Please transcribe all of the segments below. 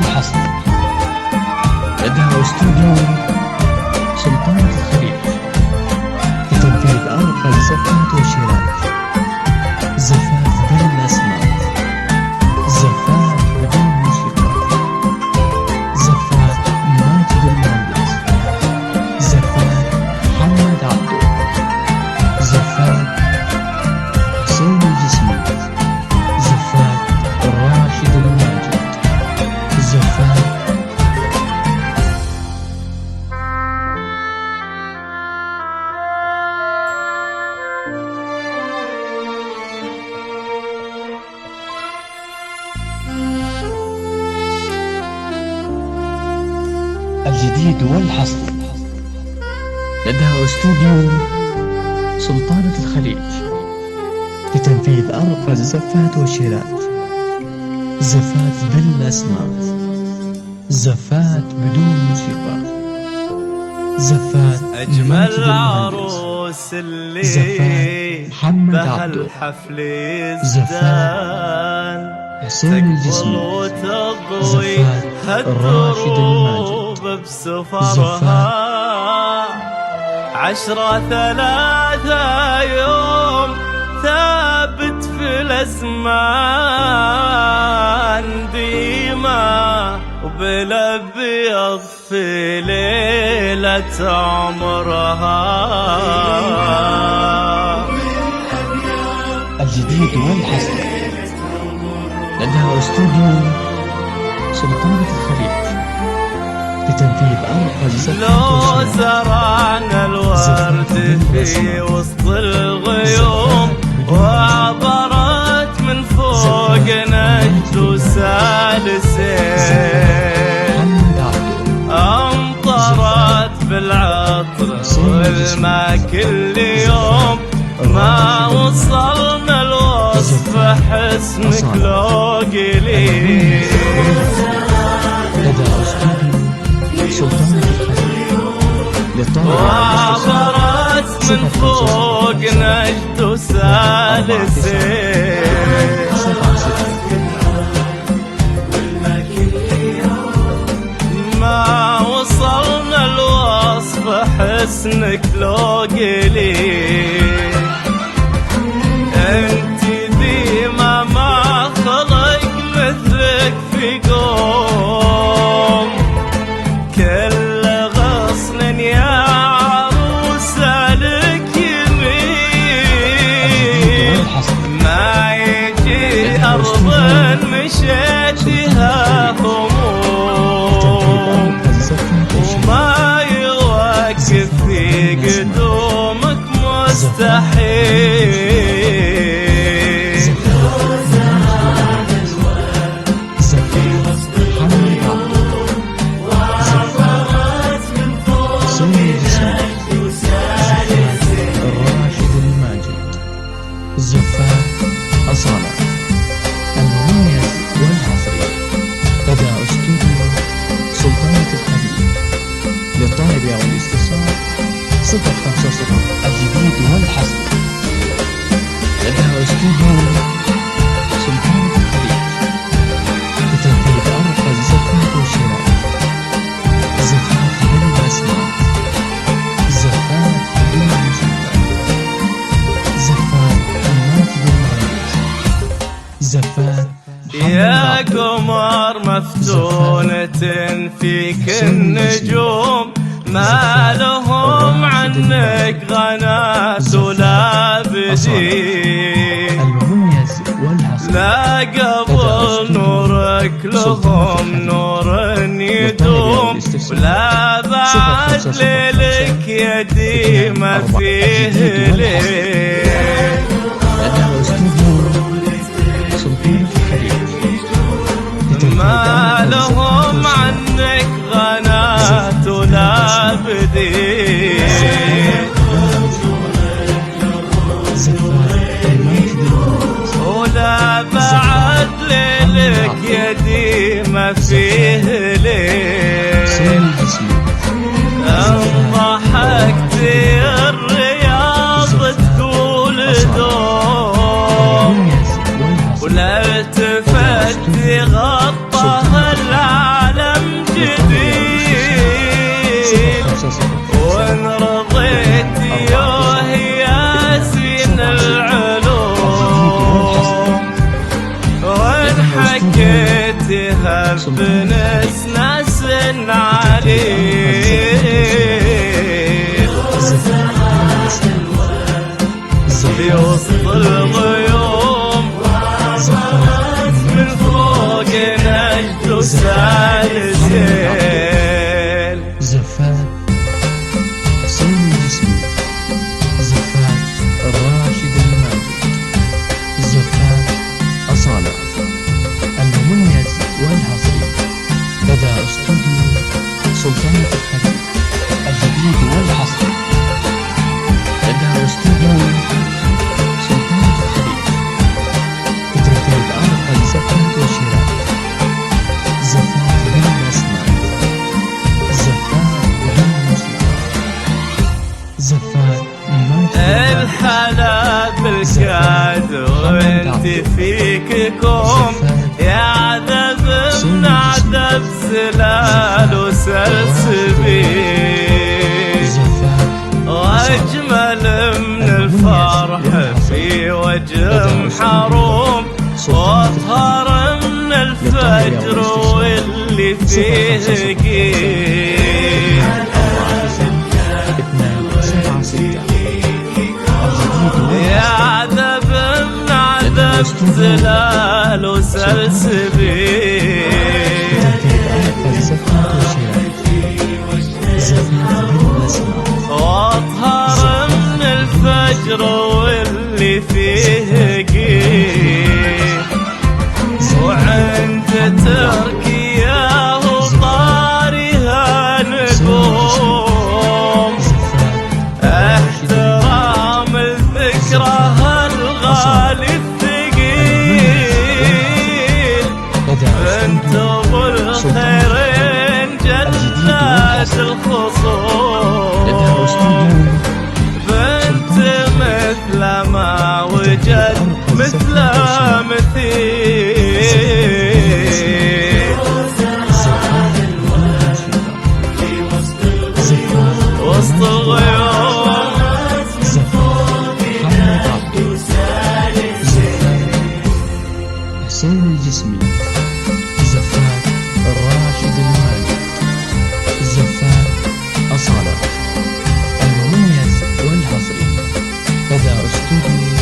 والحصر لدى استوديو سلطانة الخليج لتنفيذ أرقى الزفات والشراء. زفات بلا أسماء، زفات بدون موسيقى، زفات ماجد المهندس، زفات محمد عبده، زفات حسين الجسمي، زفات راشد الماجد، زفات الجديد والحصر لدى استوديو سلطانة الخليج لتنفيذ أرقى الزفات والشراء. زفات بلا أسماء، زفات بدون موسيقى، زفات أجمل عروس اللي زفات محمد عبده، بهالحفل زفات حسين الجسمي، زفات راشد الماجد، بسفرها 10/3 يوم ثابت في الأزمان ديما وبالأبيض في ليلة عمرها. الجديد والحصر لدى استوديو سلطانة الخليج لتنفيذ أرقى الزفات لو زرعنا الورد في وسط الغيوم وعبرت من فوق نجد وسالسين، أمطرت بالعطر والماء كل يوم، ما وصلنا الوصف حسنك لو قليل. لدى استوديو سلطانة الخليج وعبرت من فوق نجد وسالسين، ما وصلنا الوصف حسنك لو قليل. انت ديما ما خلق مثلك في قوم، كل غصن يا عروسة لك يمين، ما يجي أرض مشيتها هموم، وما يوقف في قدومك مستحيل. راشد الماجد، زفات أصالة. المميز والحصري لدى استوديو سلطانة الخليج للطلب أو الاستفسار 050. الجديد والحصري لدى استوديو سلطانة الخليج لتنفيذ أرقى الزفات والشراء. زفات بلا أسماء، زفات بدون موسيقى، زفات ماجد المهندس، زفات يا قمر مفتونة فيك النجوم، ما لهم عنك غنات ولا بديل. المميز والحصري لا قبل نورك لهم نور يدوم، ولا بعد ليلك يدي ما فيه ليل. لدى استوديو سلطانة الخليج ما لهم عنك غنات ولا بديل، ولا بعد ليلك يدي ما فيه ليل. انضحكت الرياض تقول دوم، ولا التفت غطاها العالم. بنسنس عليه في وسط الغيوم من فوق نجد وسالسيل زفات حسين الجسمي، زفات الراشد الماجد، زفات أصالة المميز والحصري لدى استوديو سلطانة الحديد الجديد والحصري، لدى استوديو سلطانة الحديد قدرتي بأرقى زفات وشراء، زفات بلا أسماء، زفات بدون موسيقى، زفات ما الحلا بالكاد وانت فيك كوم يا عذب من عذب سلال وسلسبيل واجمل من الفرح في وجه محروم واطهر من الفجر واللي فيه قيل يا عذب من عذب زلال وسلسبيل واطهر من الفجر واللي فيه قيل وعند تركيا وطارها نقوم احترام الذكرى الغالي الثقيل بنت ابو الخيرين جنات الخصوم بنت مثل ما وجد مثل مثيل وسط الغيوم حسين الجسمي، زفات الراشد الماجد، زفات أصالة المميز والحصري لدى استوديو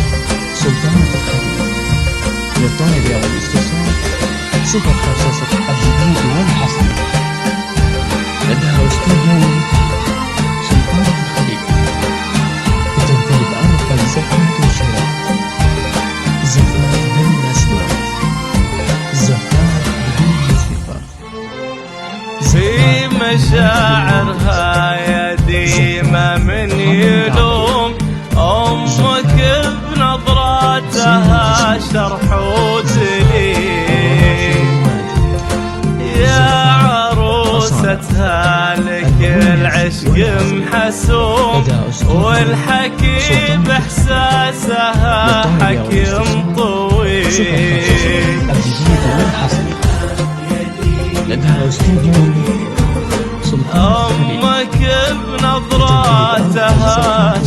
سلطانة الحديد، للطالب أو الاستفسار 050 الجديد والحصري لدى استوديو سلطانة الحديد بتنتهي بأرقى زفات وشراء، زفات بلا أسماء، زفات بدون موسيقى، في مشاعرها يديمة من يلوم أمك بنظراتها شرح وتليم يا عروستها لك العشق محسوم والحكي بإحساسها حكيم طويل لدى استوديو أمك بنظراتها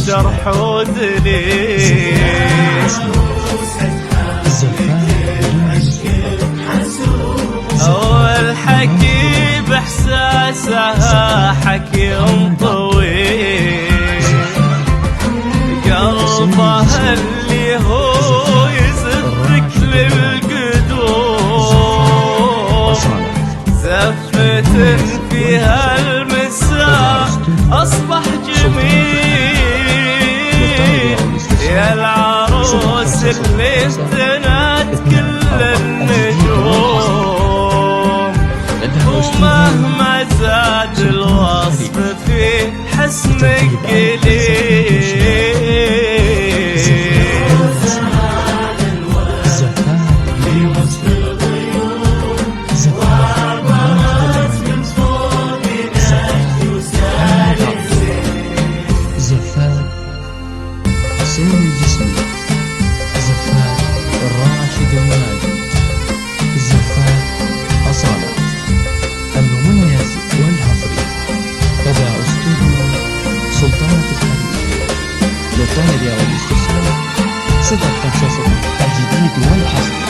شرح ودليل والحكي بإحساسها حكي طويل قلبها اللي هو يزفك للقدوم زفة فيها المساء أصبح جميل يا العروس اللي استنت كل النجوم ومهما زاد الوصف في حسنك قليل حسين الجسمي، زفات الراشد الماجد، زفات أصالة المميز والحصري لدى استوديو سلطانة الحديد، للطالب أو الاستفسار 050 الجديد والحصري